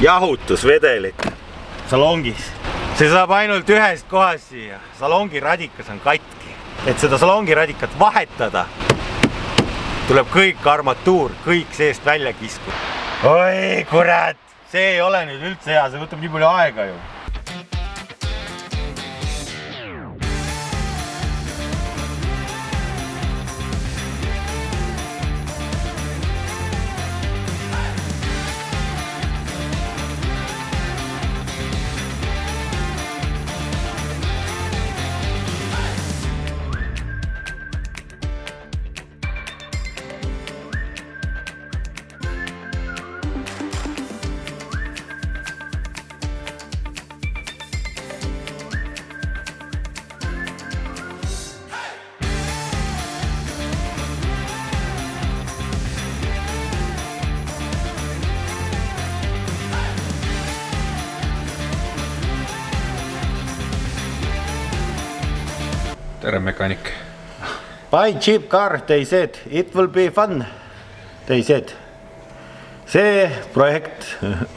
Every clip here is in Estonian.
jahutusvedelit salongis. See saab ainult ühest kohast siia. Salongi radikas on katki. Et seda salongi radikat vahetada, tuleb kõik armatuur, kõik seest välja kiskuda. Oi kurat, see ei ole nüüd üldse hea, see võtab nii palju aega ju. Tere mekaanik. Buy cheap car, they said, it will be fun, they said. See projekt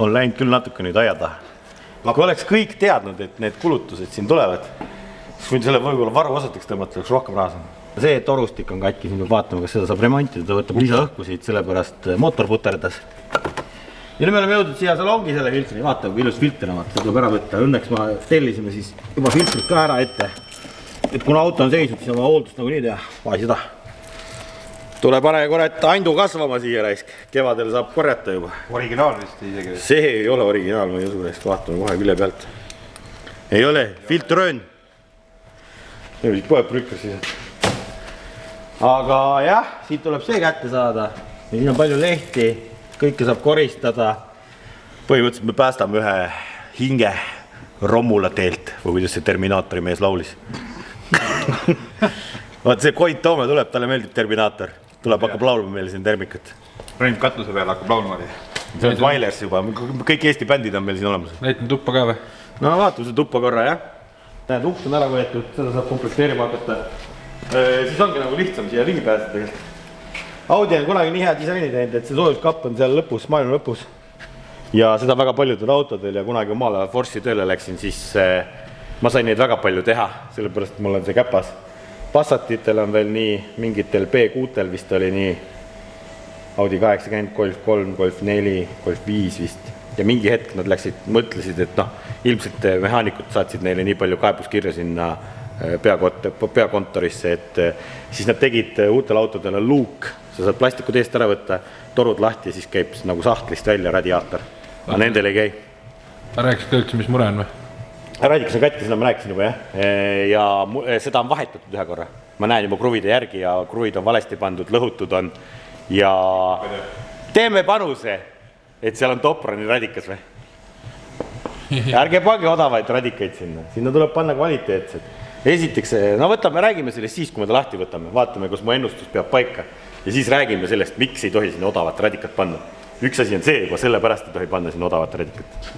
on läinud küll natuke nüüd ajada. Kui oleks kõik teadnud, et need kulutused siin tulevad, siis võin selle võib-olla varuosateks tõmmata, oleks rohkem raha saanud. See torustik on katki, siin peab vaatama, kas seda saab remontida, ta võtab lisaõhku siit, sellepärast mootor puterdas. Ja nüüd me oleme jõudnud siia salongi selle filtri, vaatame, kui ilus filter on, seda tuleb ära võtta. Õnneks ma tellisime siis juba filtrit ka ära ette. Et kuna auto on seisnud, siis oma hooldust nagu nii teha, vahi seda. Tule pane korrat andu kasvama siia raisk, kevadel saab korjata juba. Originaal vist isegi. See ei ole originaal, ma ei usu raisk, vaatame kohe külje pealt. Ei ole, filtröön. Poeb prükkar siis. Aga jah, siit tuleb see kätte saada. Ja siin on palju lehti, kõike saab koristada. Põhimõtteliselt me päästame ühe hinge Romula teelt, või kuidas see Terminaatori mees laulis. Vaat see Koit Toome tuleb, talle meeldib Terminaator. Tuleb hakkab laulma meile siin termikat. Rend katluse peale hakkab laulma. See on Vailers juba, kõik Eesti bändid on meil siin olemas. Näitame tuppa ka või? No vaatame see tuppa korra, jah. Näed, uks on ära võetud, seda saab komplekteerima hakata. Siis ongi nagu lihtsam siia ligi pääseda tegelikult. Audi on kunagi nii hea disaini teinud, et see soojuskapp on seal lõpus, maailma lõpus. Ja seda väga paljudel autodel ja kunagi omal ajal Force'i tööle läksin, siis ma sain neid väga palju teha, sellepärast et mul on see käpas. Passatitel on veel nii, mingitel B6-tel vist oli nii Audi 80, Golf 3, Golf 4, Golf 5 vist. Ja mingi hetk nad mõtlesid, et ilmselt mehaanikud saatsid neile nii palju kaebuskirja sinna peakontorisse, et siis nad tegid uutel autodele luuk, sa saad plastikud eest ära võtta, torud lahti ja siis käib nagu sahtlist välja radiaator. Aga nendel ei käi. Rääkis ka üldse, mis mure on või? Radikas on katki, seda ma rääkisin juba, jah. Ja seda on vahetatud ühe korra. Ma näen juba kruvide järgi ja kruvid on valesti pandud, lõhutud on. Ja teeme panuse, et seal on Toprani radikas või? Ärge pange odavaid radikaid sinna. Sinna tuleb panna kvaliteetsed. Esiteks, räägime sellest siis, kui me ta lahti võtame. Vaatame, kus mu ennustus peab paika. Ja siis räägime sellest, miks ei tohi sinna odavat radikat panna. Üks asi on see, juba sellepärast ei tohi panna sinna odavat radikat.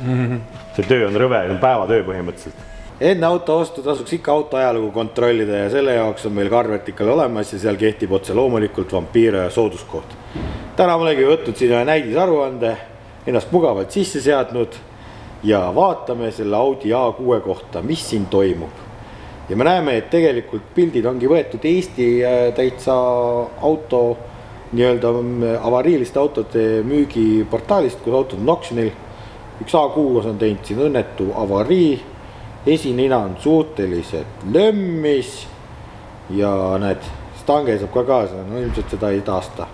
See töö on rõve, on päevatöö põhimõtteliselt. Enne auto ostu tasuks ikka auto ajalugu kontrollida ja selle jaoks on meil CarVertical olemas ja seal kehtib otse loomulikult Vampiro ja sooduskood. Täna ma olegi võtnud siin ühe näidisaruande, ennast mugavalt sisse seadnud ja vaatame selle Audi A6 kohta, mis siin toimub. Ja me näeme, et tegelikult pildid ongi võetud Eesti täitsa auto nii-öelda avariiliste autode müügiportaalist, kus autod on oksjonil. Üks A6 on teinud siin õnnetu avarii, esinina on suhteliselt lömmis ja näed, stange saab ka kaasa, no ilmselt seda ei taasta.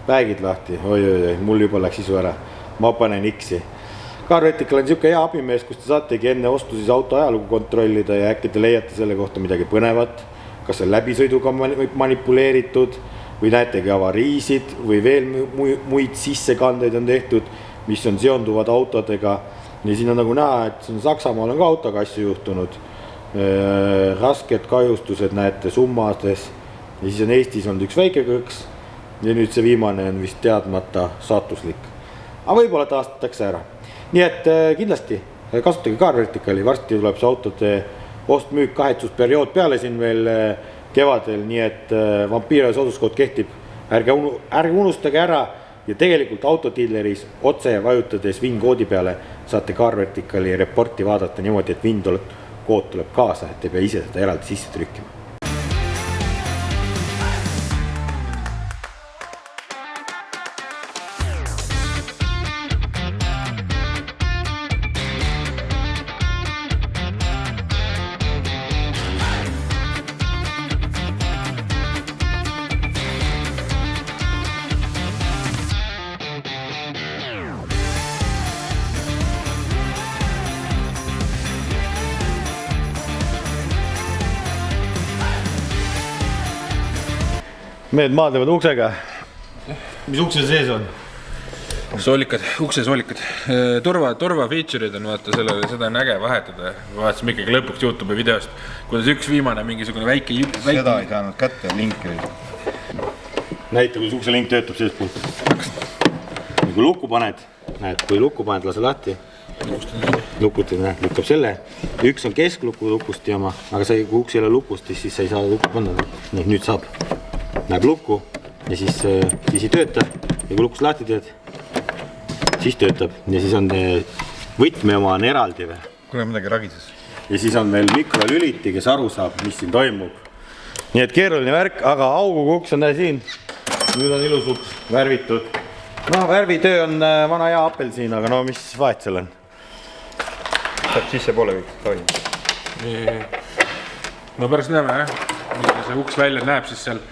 Päägid lahti, oi, mul juba läks isu ära, ma panen X-i. CarVertical on siuke hea abimees, kus te saategi enne ostu siis auto ajalugu kontrollida ja äkki te leiate selle kohta midagi põnevat, kas on läbisõiduga manipuleeritud või näetegi avariisid või veel muid sissekandeid on tehtud, mis on seonduvad autodega. Ja siin on nagu näha, et Saksamaal on ka autoga asju juhtunud. Rasked kahjustused näete summades ja siis on Eestis olnud üks väike kõks ja nüüd see viimane on vist teadmata saatuslik. Aga võib-olla taastatakse ära. Nii et kindlasti kasutage CarVerticali, varsti tuleb see autode ost-müük kahetsusperiood peale siin veel kevadel, nii et Vampiro ja sooduskood kehtib. Ärge unustage ära ja tegelikult autodilleris otse vajutades VIN-koodi peale saate Car Verticali reporti vaadata niimoodi, et VIN-kood tuleb kaasa, et ei pea ise seda eraldi sisse trükkima. Mehed maadlevad uksega. Mis ukse sees on? Soolikad, ukse soolikad. Turva feature'id on, vaata, sellele, seda on äge vahetada. Vaatasime ikkagi lõpuks YouTube'i videost, kuidas üks viimane mingisugune väike... Seda ei saanud kätte linki. Näita, kuidas ukse link töötab sellest poolt. Kui lukku paned, näed, kui lukku paned, lase lahti. Lukutid, näed, lükkab selle. Üks on keskluku lukust jama, aga kui uks ei ole lukust, siis sa ei saa lukku panna. Nii, nüüd saab. Näeb lukku ja siis ei tööta ja kui lukust lahti teed, siis töötab ja siis on võtme oma on eraldi või. Kuule midagi ragises. Ja siis on meil mikrolüliti, kes aru saab, mis siin toimub. Nii et keeruline värk, aga auguga uks on siin. Nüüd on ilus uks, värvitud. No värvitöö on vana hea apelsiin, aga no mis vahet seal on? Saab sisse poole kõik. No pärast näeme, jah. See uks välja näeb siis seal.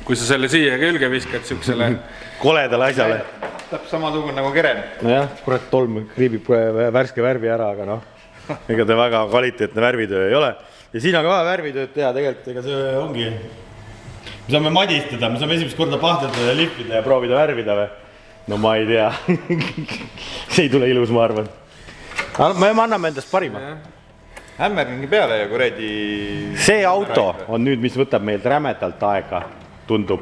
Kui sa selle siia külge viskad siuksele koledale asjale. Täp samasugune nagu keren. No jah, kurat tolm kriibib värske värvi ära, aga noh, ega ta väga kvaliteetne värvitöö ei ole. Ja siin on ka värvitööd teha tegelikult, ega see ongi. Me saame madistada, me saame esimest korda pahdada ja lipida ja proovida värvida või? No ma ei tea. See ei tule ilus, ma arvan. Me anname endast parima. Hämmergingi peale ja kuredi... See auto on nüüd, mis võtab meilt rämedalt aega. Tundub.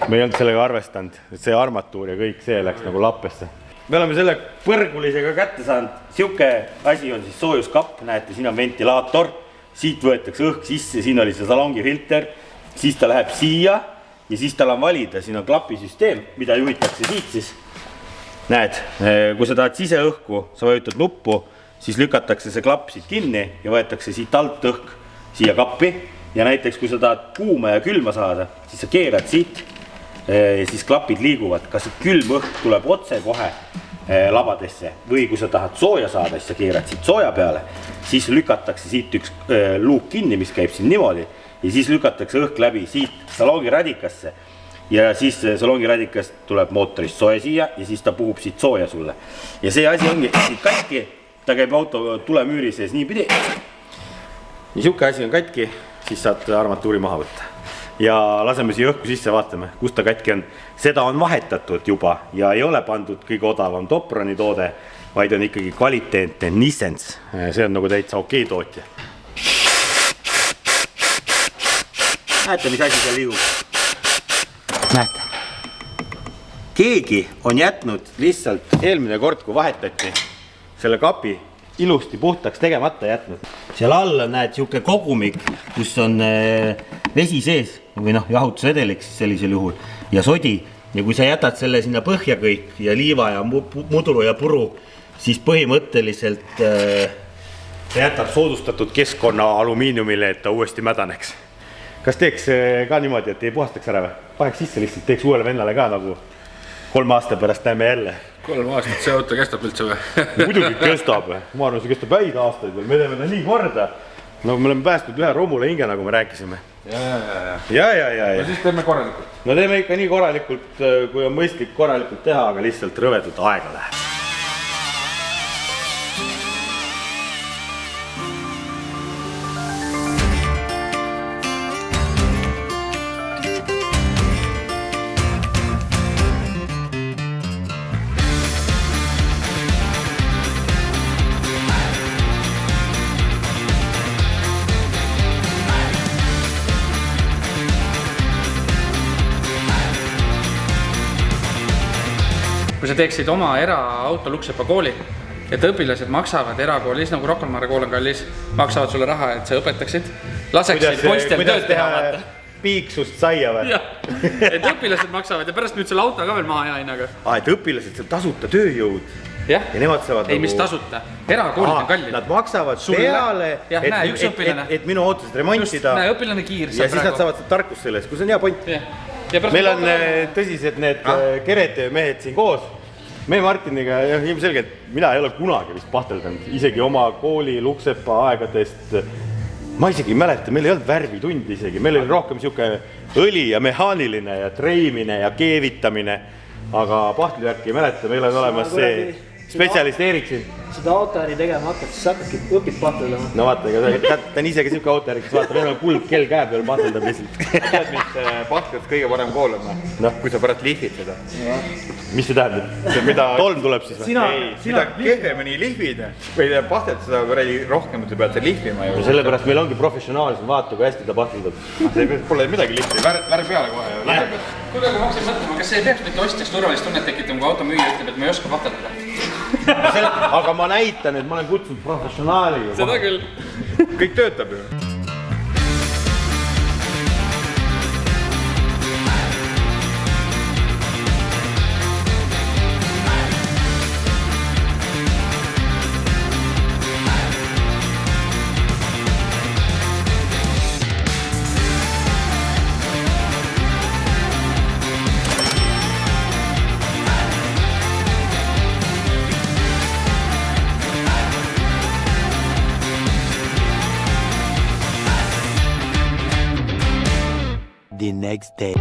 Me ei olnud sellega arvestanud, et see armatuur ja kõik see läks nagu lappesse. Me oleme selle põrgulisega kätte saanud. Siuke asi on siis soojuskapp, näete, siin on ventilaator, siit võetakse õhk sisse, siin oli see salongi filter, siis ta läheb siia ja siis tal on valida, siin on klapisüsteem, mida juhitakse siit siis. Näed, kui sa tahad siseõhku, sa vajutad nuppu, siis lükatakse see klapp siit kinni ja võetakse siit alt õhk siia kappi. Ja näiteks, kui sa tahad kuuma ja külma saada, siis sa keerad siit ja siis klapid liiguvad. Kas külm õhk tuleb otse kohe labadesse või kui sa tahad sooja saada, siis sa keerad siit sooja peale, siis lükatakse siit üks luuk kinni, mis käib siin niimoodi ja siis lükatakse õhk läbi siit salongi radikasse ja siis salongi radikast tuleb mootorist sooja siia ja siis ta puhub siit sooja sulle. Ja see asi ongi siit katki, ta käib auto tulemüüri sees nii pidi. Niisuke asi on katki. Siis saad armatuuri maha võtta. Ja laseme siia õhku sisse, vaatame, kus ta katki on. Seda on vahetatud juba ja ei ole pandud kõige odavam Toproni toode, vaid on ikkagi kvaliteetne Nissens. See on nagu täitsa okei tootja. Näete, mis asi seal liigub? Näete. Keegi on jätnud lihtsalt eelmine kord, kui vahetati selle kapi, ilusti puhtaks tegemata jätnud. Seal all näed siuke kogumik, kus on vesi sees või noh, jahutusvedeliks sellisel juhul ja sodi. Ja kui sa jätad selle sinna põhja kõik ja liiva ja mudru ja puru, siis põhimõtteliselt sa jätad soodustatud keskkonna alumiiniumile, et ta uuesti mädaneks. Kas teeks ka niimoodi, et ei puhastaks ära või? Paneks sisse lihtsalt, teeks uuele vennale ka nagu 3 aasta pärast näeme jälle. 3 aastat see auto kestab üldse või? Muidugi kestab. Ma arvan, see kestab häid aastaid veel. Me teeme ta nii korda. No me oleme päästnud ühe romule hinge, nagu me rääkisime. Ja. No siis teeme korralikult. No teeme ikka nii korralikult, kui on mõistlik korralikult teha, aga lihtsalt rõvedult aega läheb. Kui sa teeksid oma eraauto Luksepa kooli, et õpilased maksavad erakoolis, nagu Rocca al Mare kool on kallis, maksavad sulle raha, et sa õpetaksid, laseksid poistel tööd teha vaata. piiksust saia või? jah, et õpilased maksavad ja pärast nüüd selle auto ka veel maha hea hinnaga. Et õpilased seal tasuta tööjõud jah, ja nemad saavad ei mis tasuta, erakoolid on kallid. Nad maksavad peale, jah, näe, üks õpilane. Et minu autosid remontida. Näe, õpilane kiir. Ja siis nad saavad tarkust selles, kus on hea point. Meil on tõsised need kerete mehed siin koos. Me Martiniga ilmselgelt, mina ei ole kunagi vist pahteldanud, isegi oma kooli Luksepa aegadest. Ma isegi ei mäleta, meil ei olnud värvitundi isegi, meil oli rohkem siuke õli ja mehaaniline ja treimine ja keevitamine, aga pahtlivärki ei mäleta, meil on olemas see spetsialist Eerik siin. Seda autoäri tegema hakkad, siis hakkadki õpid pahteldama. No vaata, ta on ise ka siuke autoärik, kes vaata, meil on kuld kell käe peal pahteldab lihtsalt. Tead, mis pahtelt kõige parem kool on? Kui sa pärast lihvid seda. Mis see tähendab? Tolm tuleb siis või? Mida kehvemini lihvid või pahtelt seda rohkem sa pead lihvima. Sellepärast meil ongi professionaalisem, vaata kui hästi ta pahteldab. See pole midagi lihvi, värv peale kohe. Kuule, aga ma hakkasin mõtlema, kas see ei peaks mitte ostjaks turvalist tunnet tekitama, kui auto müüja ütleb, et ma ei oska pahteldada. Aga ma näitan, et ma olen kutsunud professionaali. Seda küll. Kõik töötab ju. The next day.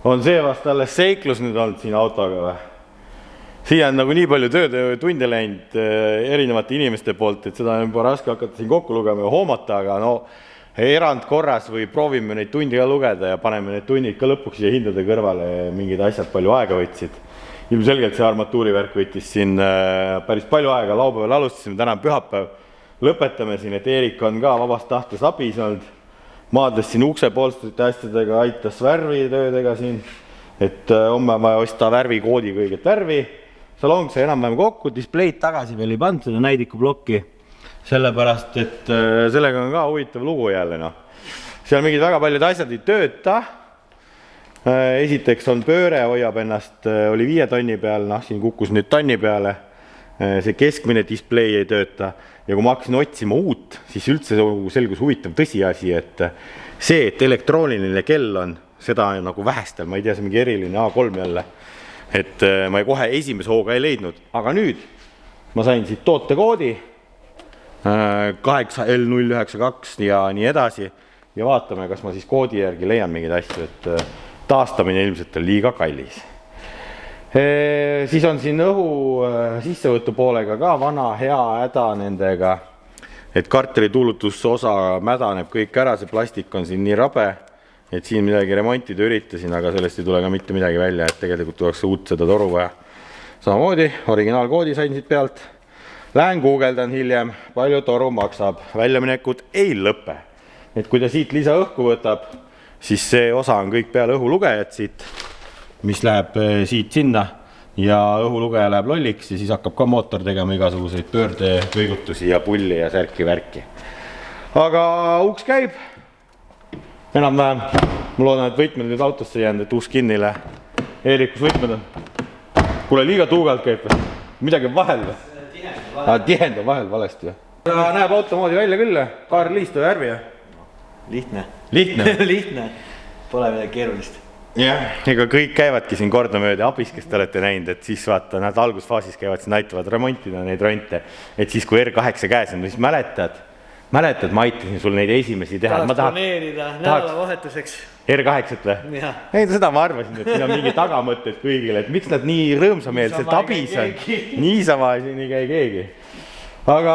On see vast alles seiklus nüüd olnud siin autoga või? Siia on nagu nii palju töötunde läinud erinevate inimeste poolt, et seda on juba raske hakata siin kokku lugema ja hoomata, aga no erandkorras või proovime neid tundi ka lugeda ja paneme need tunnid ka lõpuks siia hindade kõrvale, mingid asjad palju aega võtsid. Ilmselgelt see armatuurivärk võttis siin päris palju aega, laupäeval alustasime, täna on pühapäev, lõpetame siin, et Eerik on ka vabast tahtes abis olnud, maadles siin uksepolstrite asjadega, aitas värvitöödega siin, et homme on vaja osta värvikoodi kõiget värvi, salong sai enam-vähem kokku, displeid tagasi veel ei pannud seda näidikublokki, sellepärast, et sellega on ka huvitav lugu jälle. No. Seal mingid väga paljud asjad ei tööta. Esiteks on pööre, hoiab ennast, oli 5 tonni peal, siin kukkus nüüd tonni peale, see keskmine display ei tööta ja kui ma hakkasin otsima uut, siis üldse selgus huvitav tõsiasi, et see, et elektrooniline kell on, seda on nagu vähestel, ma ei tea, see mingi eriline A3 jälle, et ma kohe esimese hooga ei leidnud, aga nüüd ma sain siit tootekoodi 8L092 ja nii edasi ja vaatame, kas ma siis koodi järgi leian mingeid asju, et taastamine ilmselt on liiga kallis. Siis on siin õhu sissevõtu poolega ka vana hea häda nendega, et kartuli tuulutusosa mädaneb kõik ära, see plastik on siin nii rabe, et siin midagi remontida üritasin, aga sellest ei tule ka mitte midagi välja, et tegelikult tuleks uut seda toru vaja. Samamoodi, originaalkoodi sain siit pealt. Lähen guugeldan hiljem, palju toru maksab, väljaminekut ei lõpe. Et kui ta siit lisa õhku võtab, siis see osa on kõik peale õhulugejad siit, mis läheb siit sinna. ja õhulugeja läheb lolliks ja siis hakkab ka mootor tegema igasuguseid pöördekõigutusi ja pulli ja särki-värki. Aga uks käib. Enam-vähem. Ma loodan, et võtmed nüüd autosse jäänud, et uus kinnile. Eerikus võtmed on. Kuule, liiga tuugalt käib. Midagi vahel või? Tihend on vahel valesti. Näeb automoodi välja küll. Kaar liistu värvi. Lihtne. Lihtne? Lihtne. Pole midagi keerulist. Jah, ega kõik käivadki siin kordamööda abis, kes te olete näinud, et siis vaata, nad algusfaasis käivad siin aitavad remontida neid ronte. Et siis, kui R8 käes on, siis mäletad, ma aitasin sul neid esimesi teha. Tahaks planeerida nädalavahetuseks. R8 või? Ei, seda ma arvasin, et siin on mingi tagamõtted kõigile, et miks nad nii rõõmsameelselt abis on. Niisama siin ei käi keegi. Aga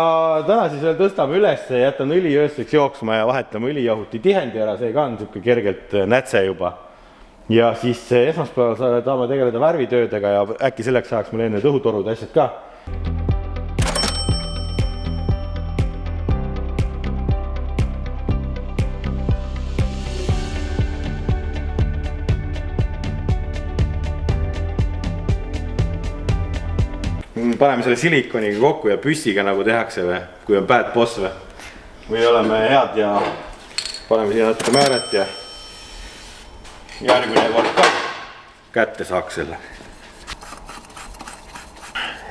täna siis veel tõstame üles ja jätan õli ööseks jooksma ja vahetame õlijahuti tihendi ära, see ka on niisugune kergelt nätse juba. Ja siis esmaspäeval tahame tegeleda värvitöödega ja äkki selleks ajaks meil enne õhutorud asjad ka. Paneme selle silikoniga kokku ja püssiga nagu tehakse või, kui on bad boss või. Või oleme head ja paneme siia natuke määret ja järgmine kord ka kätte saaks selle.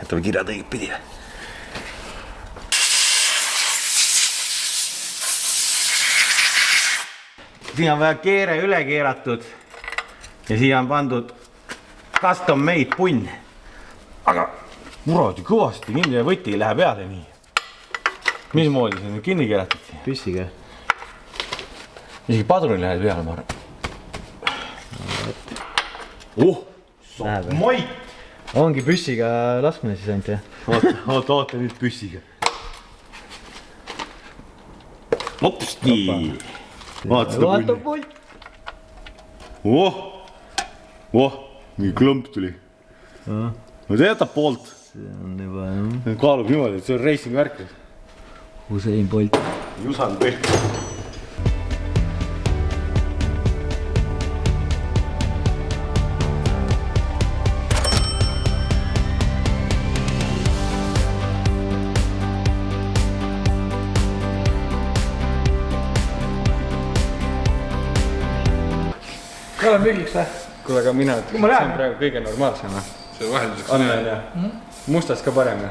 Jätame kirjad õiged pidi. Siin on vaja keere üle keeratud ja siia on pandud custom made punn. Aga muradi kõvasti kinni ja võti läheb peale nii. Mismoodi see nüüd kinni keeratud siia? Püssiga. Isegi padruni läheb peale, ma arvan. Mait! Ongi püssiga laskmine siis ainult, jah? Oota nüüd püssiga. Hops, nii. Vaata seda punni. Mingi klõmp tuli. No see jätab poolt. See on juba, jah. Kaalub niimoodi, et see on racing värk. Usain Bolt. Usain Bolt. Olen müügiks või? Kuule, aga mina ütlen, see on praegu kõige normaalsem. See vahelduseks on ja mustas ka parem.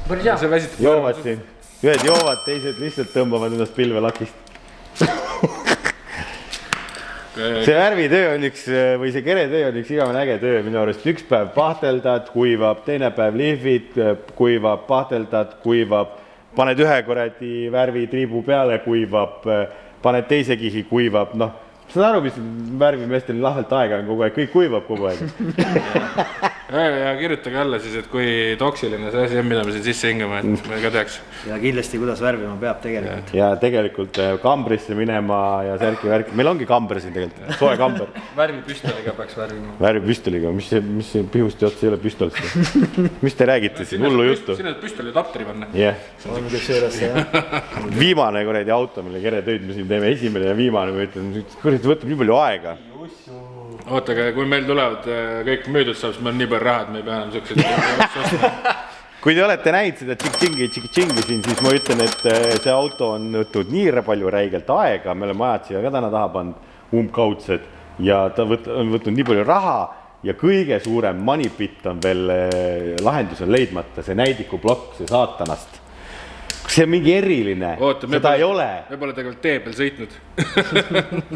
Päris hea. Joovad siin. Ühed joovad, teised lihtsalt tõmbavad ennast pilve lakist. See värvitöö on üks, või see keretöö on üks igavene äge töö minu arust. Üks päev pahteldad, kuivab, teine päev lihvid, kuivab, pahteldad, kuivab, paned ühe korrati värvi triibu peale, kuivab, paned teise kihi, kuivab, noh. Saad aru, mis värvimeestel lahvelt aega on kogu aeg, kõik kuivab kogu aeg. Ja kirjutage alla siis, et kui toksiline see asi on, mida me siin sisse hingame, et me ka teaks. Ja kindlasti, kuidas värvima peab tegelikult. Ja tegelikult kambrisse minema ja särki. Meil ongi kamber siin tegelikult, soe kamber. Värvipüstoliga peaks värvima. Värvipüstoliga, mis see pihusti ots ei ole püstolist? Mis te räägite siin, hullu juttu? Sinna püstoli tapteri panna. On kes juures, jah. Viimane kuradi auto, mille keretöid me siin teeme, esimene ja viimane, ma ütlen, kuradi võtab nii palju aega. Oota, aga kui meil tulevad kõik müüdud saab, siis meil on nii palju raha, et me ei pea enam sellised. Kui te olete näinud seda tšik-tšingi siin, siis ma ütlen, et see auto on võtnud nii palju räigelt aega, me oleme ajad siia ka täna taha pannud umbkaudsed ja ta on võtnud nii palju raha ja kõige suurem moneypit on veel lahendusel leidmata, see näidikuplokk, see saatanast. Kas see on mingi eriline? Seda ei ole. Me pole tegelikult tee peal sõitnud.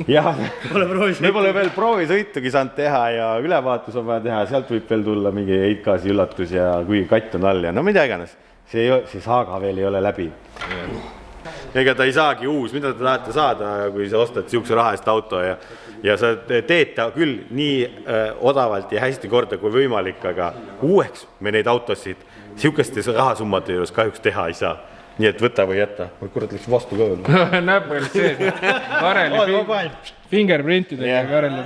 Jah, me pole veel proovisõitugi saanud teha ja ülevaatus on vaja teha, sealt võib veel tulla mingi heitgaasi üllatus ja kui katt on all ja no mida iganes. See saaga veel ei ole läbi. Ega ta ei saagi uus, mida te tahate saada, kui sa ostad siukse raha eest auto ja sa teed ta küll nii odavalt ja hästi korda kui võimalik, aga uueks me neid autosid siukeste rahasummade juures kahjuks teha ei saa. Nii et võta või jätta. Kurat läks vastu ka veel. Näeb meil see. Kareli fingerprintidega Kareli.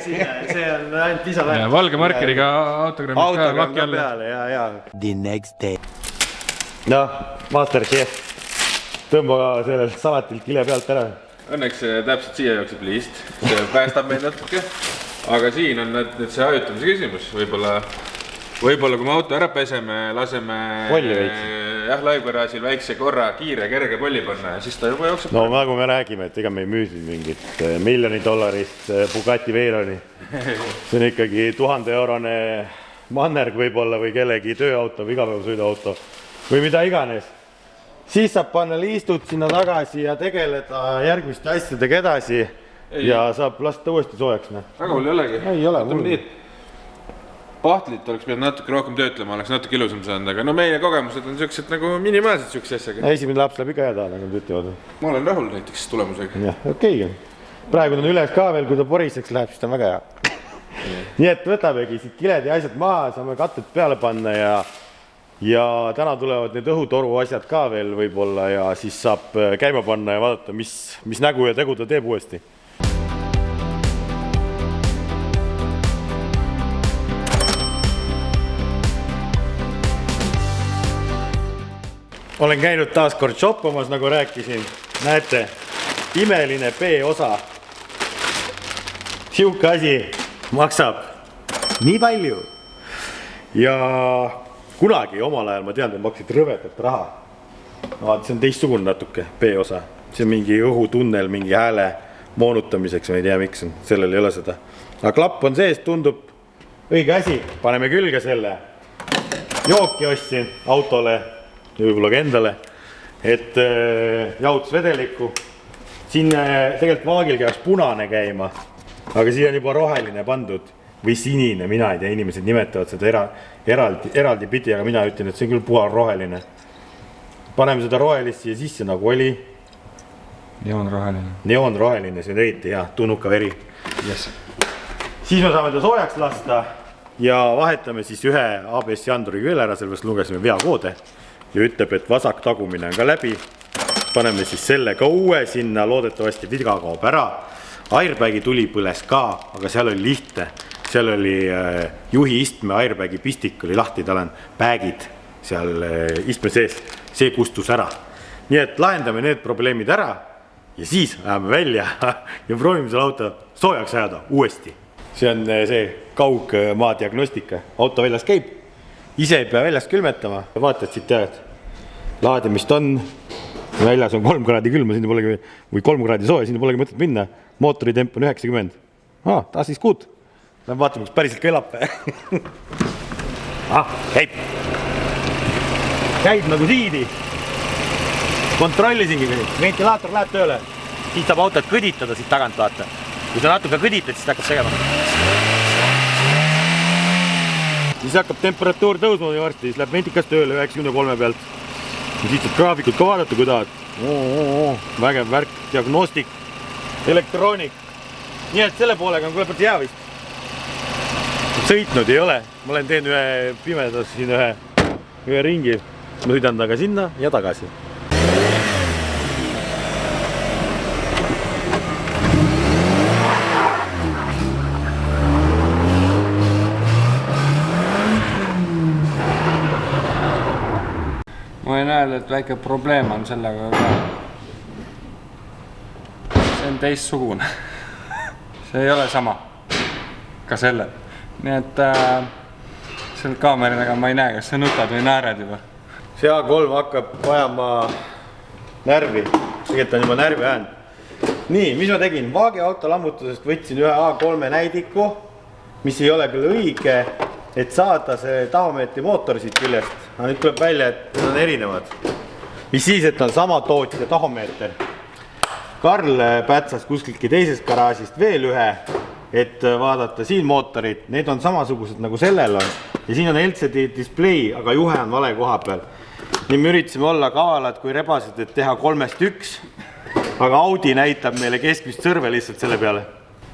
See on ainult lisaväärtus. Valge markeriga autogrammid ka laki alla. Ja. The next day. No, Masterchef. Tõmba sellelt salatilt kile pealt ära. Õnneks täpselt siia jookseb liist. See päästab meid natuke. aga siin on nüüd see ajutamise küsimus, võib-olla kui me auto ära peseme, laseme jah, laivgaraažil väikse korra kiire kerge polli panna ja siis ta juba jookseb. No nagu me räägime, et ega me ei müü siin mingit $1 miljoni Bugatti Veyroni. See on ikkagi 1000-eurone mannerg võib-olla või kellegi tööauto või igapäevasõiduauto või mida iganes. Siis saab panna liistud sinna tagasi ja tegeleda järgmiste asjadega edasi ja saab lasta uuesti soojaks. Väga hull ei olegi. Ei ole hull. Pahtlit oleks pidanud natuke rohkem töötlema, oleks natuke ilusam saanud, aga no meie kogemused on siuksed nagu minimaalsed siukse asjaga. Esimene laps läheb ikka hea taha, nagu ütlevad. Ma olen rahul näiteks tulemusega. Jah, okei. Praegu on üles ka veel, kui ta poriseks läheb, siis ta on väga hea. Nii et võtamegi siit kiled ja asjad maha, saame katted peale panna ja täna tulevad need õhutoru asjad ka veel võib-olla ja siis saab käima panna ja vaadata, mis nägu ja tegu ta teeb uuesti. Olen käinud taas kord shoppamas, nagu rääkisin. Näete, imeline B-osa. Siuke asi maksab nii palju. Ja kunagi omal ajal ma tean, et maksid rõvedat raha. See on teistsugune natuke B-osa. See on mingi õhutunnel, mingi hääle moonutamiseks, ma ei tea miks, sellel ei ole seda. Aga klapp on sees, tundub õige asi. Paneme külge selle. Jooki ostsin autole. Ja võib-olla ka endale, et jahutus vedelikku. Siin tegelikult vaagil käiks punane käima, aga siia on juba roheline pandud või sinine, mina ei tea, inimesed nimetavad seda eraldi pidi, aga mina ütlen, et see on küll puhal roheline. Paneme seda rohelist siia sisse, nagu oli. Neoonroheline, see on õieti hea, tunnuka veri. Yes. Siis me saame ta soojaks lasta ja vahetame siis ühe ABS-i anduri küll ära, sellepärast lugesime veakoode. Ja ütleb, et vasak tagumine on ka läbi. Paneme siis selle ka uue sinna, loodetavasti viga kaob ära. Airbagi tuli põles ka, aga seal oli lihtne. Seal oli juhi istme airbagi pistik oli lahti, tal on päägid seal istme sees. See kustus ära. Nii et lahendame need probleemid ära ja siis läheme välja ja proovime selle auto soojaks ajada uuesti. See on see kaugmaa diagnostika. Auto väljas käib. Ise ei pea väljas külmetama. Vaatad siit tead, laadimist on. Väljas on 3 kraadi külma, sinna polegi, või 3 kraadi sooja, sinna polegi mõtet minna. Mootori temp on 90. Taas siis kuud. Lähme vaatame, kus päriselt kõlab. Käib. Käib nagu siidi. Kontrollisingi. Ventilaator läheb tööle. Siit saab autot kõditada siit tagant vaata. Kui sa natuke kõditad, siis ta hakkab tegema. Siis hakkab temperatuur tõusma ja varsti, siis läheb ventikas tööle 93 pealt. Ja siit saab graafikut ka vaadata, kui tahad. Vägev värk, diagnostik, elektroonik. Nii et selle poolega on kuule hea vist. Sõitnud ei ole. Ma olen teinud ühe pimedas siin ühe ringi. Ma sõidan taga sinna ja tagasi. Ma võin öelda, et väike probleem on sellega ka. See on teistsugune. See ei ole sama. Ka sellel. Nii et selle kaameraga ma ei näe, kas sa nutad või naered juba. See A3 hakkab vajama närvi. Tegelikult on juba närvi äänd. Nii, mis ma tegin? Vaagi auto lammutusest võtsin ühe A3 näidiku, mis ei ole küll õige, et saada see tahomeetri mootor siit küljest. Aga nüüd tuleb välja, et need on erinevad. Mis siis, et on sama tootja tahomeeter. Karl pätsas kuskiltki teisest garaažist veel ühe, et vaadata siin mootorid. Need on samasugused nagu sellel on. Ja siin on LCD display, aga juhe on vale koha peal. Nii me üritasime olla kavalad kui rebased, et teha 3-1. Aga Audi näitab meile keskmist sõrve lihtsalt selle peale.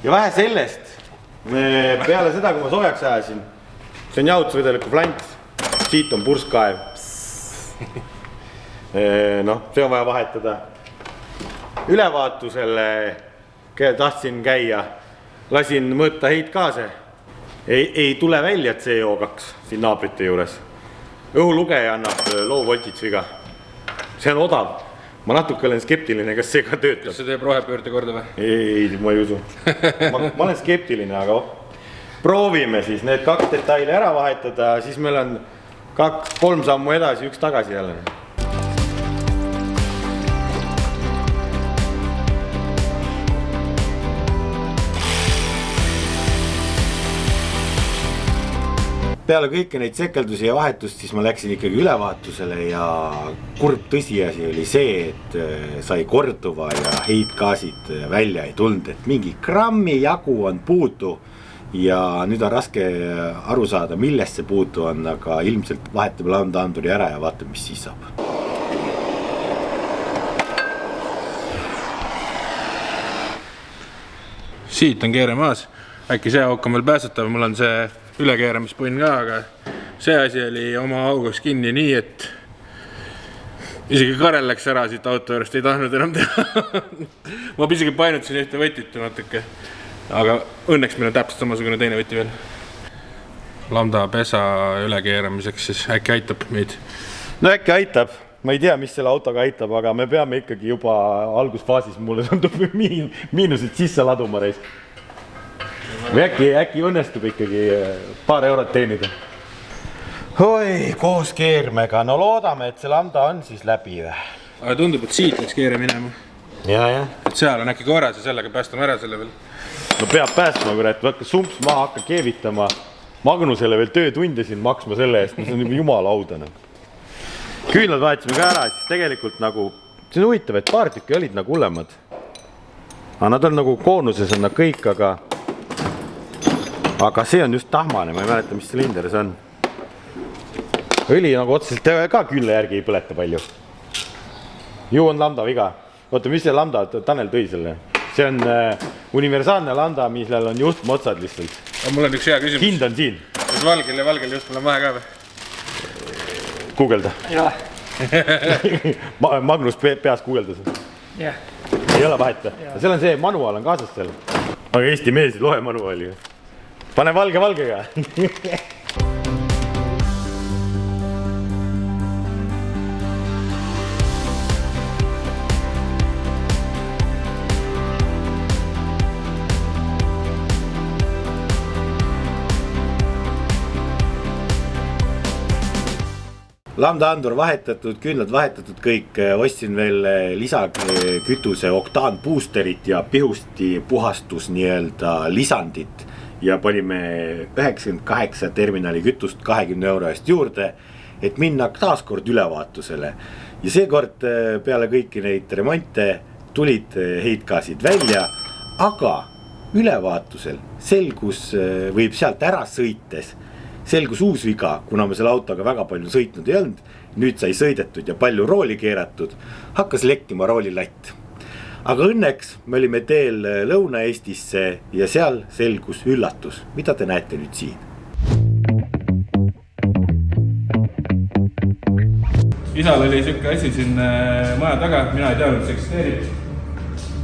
Ja vähe sellest, peale seda, kui ma soojaks ajasin, see on jahutusvedeliku flanks. Siit on purskkaev. See on vaja vahetada. Ülevaatusele tahtsin käia. Lasin mõõta heitgaase. Ei tule välja CO2 siin naabrite juures. Õhulugeja annab low voltage viga. See on odav. ma natuke olen skeptiline, kas see ka töötab. Kas see teeb rohepöörde korda või? Ei, ma ei usu. ma olen skeptiline, aga proovime siis need 2 detaili ära vahetada, siis meil on 2-3 sammu edasi, 1 tagasi jälle. Peale kõiki neid sekeldusi ja vahetust, siis ma läksin ikkagi ülevaatusele ja kurb tõsiasi oli see, et sai korduva ja heitgaasid välja ei tulnud, et mingi grammi jagu on puudu ja nüüd on raske aru saada, millest see puudu on, aga ilmselt vahetame landaanduri ära ja vaatame, mis siis saab. Siit on keere maas, äkki see auk on veel päästatav, mul on see ülekeeramispunn ka, aga see asi oli oma augus kinni nii, et isegi Karel läks ära siit auto juurest, ei tahtnud enam teha. Ma isegi painutasin ühte võtit natuke, aga õnneks meil on täpselt samasugune teine võti veel. Lambda pesa ülekeeramiseks siis äkki aitab meid? No äkki aitab, ma ei tea, mis selle autoga aitab, aga me peame ikkagi juba algusfaasis, mulle tundub miinusid sisse laduma reis. Või äkki õnnestub ikkagi paar eurot teenida. Oi, koos keermega. No loodame, et see lambda on siis läbi või? Aga tundub, et siit läks keere minema. Ja. Et seal on äkki korras ja sellega päästame ära selle veel. No peab päästma, kurat, hakka sumps maha, hakka keevitama. Magnusele veel töötunde siin maksma selle eest, mis on juba jumalaudane. Küünlad vahetasime ka ära, siis tegelikult nagu, see on huvitav, et paar tükki olid nagu hullemad. Aga nad on nagu koonuses on nad kõik, aga see on just tahmane, ma ei mäleta, mis silinder see on. Õli nagu otseselt ka küünla järgi ei põleta palju. Ju on lambda viga. Oota, mis see lambda, Tanel tõi selle? See on universaalne lambda, millel on juhtme otsad lihtsalt. Mul on üks hea küsimus. Hind on siin. Kas valgel ja valgel juhtmel on vahe ka või? Guugelda. Jah. Magnus peas guugeldas. Jah. Ei ole vahet. Seal on see manuaal on kaasas seal. Aga Eesti mees ei loe manuaali. Pane valgega. Lambda-andur vahetatud, küünlad vahetatud kõik, ostsin veel lisakütuse oktaan boosterit ja pihusti puhastus nii-öelda lisandit ja panime 98 terminali kütust 20 euro eest juurde, et minna taaskord ülevaatusele. Ja seekord peale kõiki neid remonte tulid heitgaasid välja, aga ülevaatusel selgus võib sealt ära sõites. Selgus uus viga, kuna me selle autoga väga palju sõitnud ei olnud, nüüd sai sõidetud ja palju rooli keeratud, hakkas lekkima roolilatt. Aga õnneks me olime teel Lõuna-Eestisse ja seal selgus üllatus. Mida te näete nüüd siin? Isal oli siuke asi siin maja taga, mina ei teadnud, et see eksisteerib.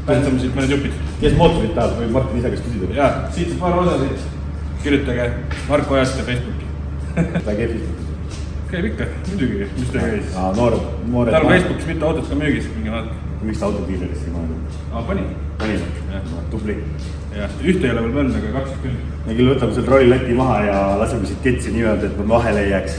Päänsame siit mõned jupid. Kes mootorit tahab või Martin ise, kes küsida? Jaa, siit paar osasid. Kirjutage Marko Ajaste Facebooki. Ta käib Facebookis? Käib ikka, muidugi, mis ta käis. Noored. Tal on Facebookis mitu autot ka müügis, mingi vaadake. Miks ta autodiilerisse maja? Pani? Tubli. Ühte ei ole veel mõelnud, aga 2 küll. Me küll võtame seal rollilati maha ja laseme siit ketsi niimoodi, et ma vahele ei jääks.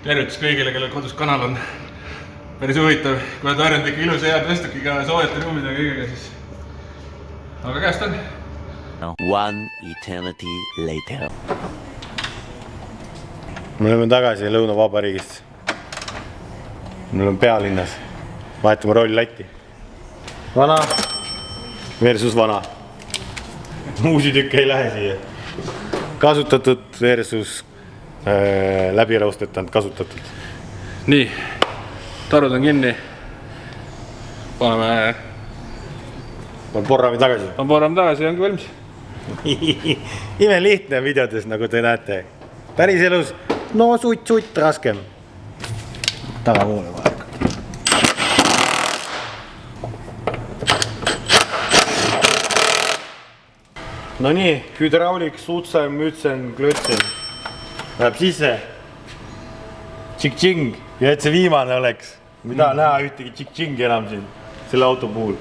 Tervitus kõigile, kellel kodus kanal on. Päris huvitav, kui oled harjunud ikka ilus ja tõstukiga soojate ruumide kõigega, siis... Aga käest on. One eternity later. Me oleme tagasi Lõuna-Vabariigist. Me oleme pealinnas. Vahetame rollilatti. Vana versus vana. Uusi tükke ei lähe siia. Kasutatud versus läbiraustetanud kasutatud. Nii, tarud on kinni. Paneme Porrami tagasi. ja ongi valmis. Imelihtne videodes, nagu te näete. Päris elus, no sutt raskem. Tagavoole vahega. No nii, hydraulik, suutsen, mütsen, klötsen. Läheb sisse. Tšik-tšing. Ja et see viimane oleks. Ma ei taha näha ühtegi tšik-tšingi enam siin selle auto puhul.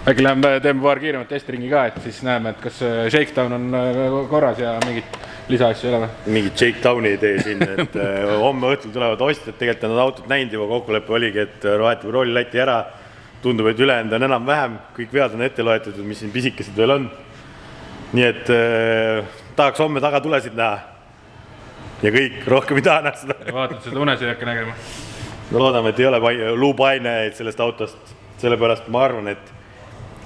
Äkki läheme teeme paar kiiremat testiringi ka, et siis näeme, et kas shakedown on korras ja mingit lisaasju ei ole. Mingit shakedowni ei tee siin, et homme õhtul tulevad ostjad, tegelikult on nad autot näinud juba, kokkulepe oligi, et vahetame roolilati ära. Tundub, et ülejäänud on enam-vähem, kõik vead on ette loetud, mis siin pisikesed veel on. Nii et tahaks homme tagatulesid näha. Ja kõik, rohkem ei taha näha seda. Vaatad seda unes ei hakka nägema. Me loodame, et ei ole luupaineid sellest autost. Sellepärast ma arvan, et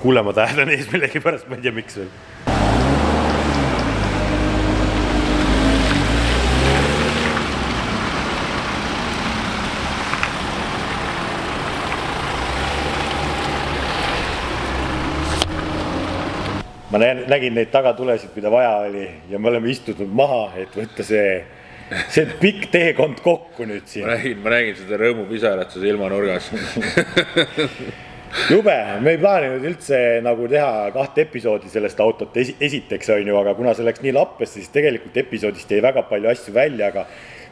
kuulemad ajad on ees millegi pärast, ma ei tea miks veel. Ma nägin neid tagatulesid, mida vaja oli ja me oleme istunud maha, et võtta see pikk teekond kokku nüüd siin. Ma nägin seda rõõmupisarat seda ilmanurgas. Jube, me ei plaaninud üldse nagu teha 2 episoodi sellest autot esiteks on ju, aga kuna see läks nii lappesse, siis tegelikult episoodist jäi väga palju asju välja, aga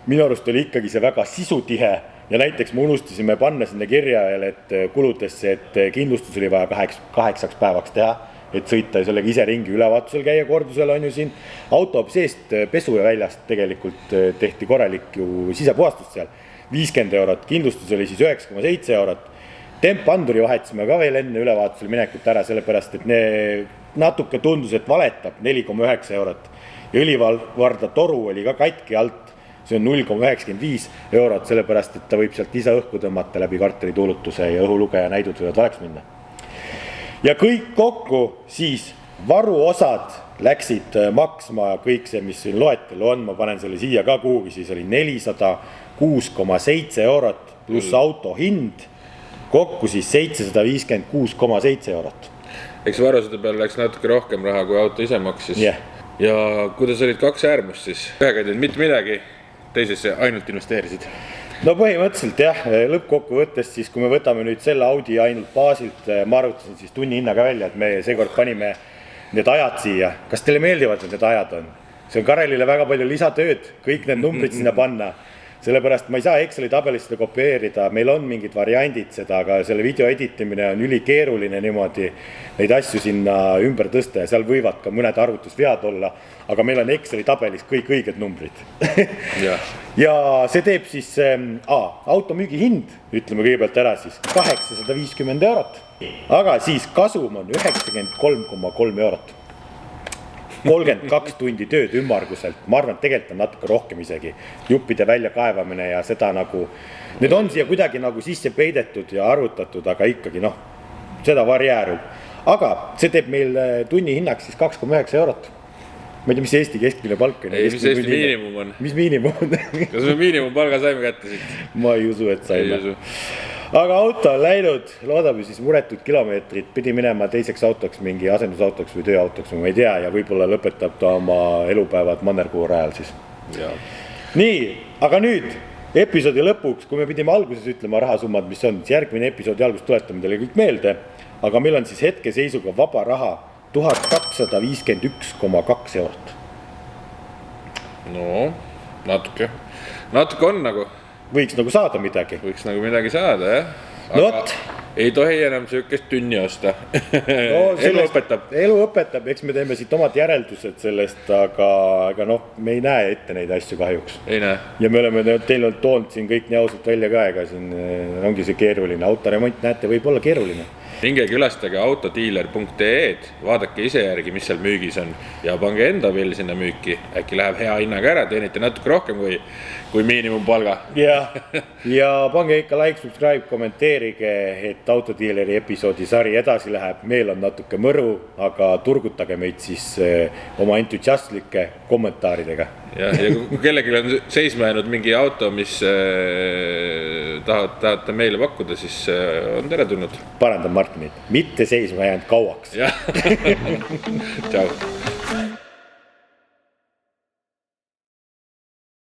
minu arust oli ikkagi see väga sisutihe ja näiteks me unustasime panna sinna kirja veel, et kuludesse, et kindlustus oli vaja 8 päevaks teha, et sõita ja sellega ise ringi ülevaatusel käia kordusel on ju siin. Auto seest pesu ja väljast tegelikult tehti korralik ju sisepuhastust seal. 50 €, kindlustus oli siis 9,7 €. Tempanduri vahetasime ka veel enne ülevaatusel minekut ära, sellepärast et natuke tundus, et valetab 4,9 €. Ja õlivarda toru oli ka katki alt, see on 0,95 €, sellepärast et ta võib sealt ise õhku tõmmata läbi karterituulutuse ja õhulugeja näidud võivad valeks minna. Ja kõik kokku siis varuosad läksid maksma kõik see, mis siin loetelu on, ma panen selle siia ka kuhugi, siis oli 406,7 € pluss auto hind, kokku siis 756,7 €. Eks varusade peale läks natuke rohkem raha, kui auto ise maksis. Yeah. Ja kuidas olid 2 äärmust siis? Ühega ei teinud mitte midagi, teisesse ainult investeerisid. No põhimõtteliselt jah, lõppkokkuvõttes siis, kui me võtame nüüd selle Audi ainult baasilt, ma arvutasin siis tunni hinnaga välja, et me seekord panime need ajad siia. Kas teile meeldivad need ajad on? See on Karelile väga palju lisatööd, kõik need numbrid sinna panna. Sellepärast ma ei saa Exceli tabelis seda kopeerida, meil on mingid variandid seda, aga selle video editimine on ülikeeruline niimoodi neid asju sinna ümber tõsta ja seal võivad ka mõned arvutusvead olla, aga meil on Exceli tabelis kõik õiged numbrid. Ja see teeb siis auto müügi hind, ütleme kõigepealt ära siis 850 €, aga siis kasum on 93,3 €. 32 tundi tööd ümmarguselt, ma arvan, et tegelikult on natuke rohkem isegi, juppide väljakaevamine ja seda nagu, need on siia kuidagi nagu sisse peidetud ja arvutatud, aga ikkagi seda varjäärub. Aga see teeb meil tunni hinnaks siis 2,9 €. Ma ei tea, mis Eesti keskmine palk on. Ei, mis Eesti miinimum on? Mis miinimum on? Kas me miinimumpalga saime kätte siit? Ma ei usu, et saime. Aga auto on läinud, loodame siis muretud kilomeetrid, pidi minema teiseks autoks, mingi asendusautoks või tööautoks, ma ei tea, ja võib-olla lõpetab ta oma elupäevad Mannerkuu rajal siis. Nii, aga nüüd episoodi lõpuks, kui me pidime alguses ütlema rahasummad, mis on, siis järgmine episoodi alguses tuletame teile kõik meelde, aga meil on siis hetkeseisuga vaba raha 1251,2 €. No, natuke on nagu. Võiks nagu saada midagi. Võiks nagu midagi saada, jah. Aga ei tohi enam süükest tünni osta. Elu õpetab, eks me teeme siit omad järeldused sellest, aga me ei näe ette neid asju kahjuks. Ei näe. Ja me oleme teile toonud siin kõik nii ausalt välja ka, ega siin ongi see keeruline. Autoremont, näete, võib olla keeruline. Minge külastage autodealer.ee-d, vaadake ise järgi, mis seal müügis on ja pange enda pill sinna müüki. Äkki läheb hea hinnaga ära, teenite natuke rohkem kui miinimumpalga. Ja pange ikka like, subscribe, kommenteerige, et Autodealeri episoodi sari edasi läheb. Meil on natuke mõru, aga turgutage meid siis oma entusiastlike kommentaaridega. Ja kui kellelgi on seisma jäänud mingi auto, mis tahate meile pakkuda, siis on tere tulnud. Parandan Martinit, mitte seisma jäänud kauaks. Tšau.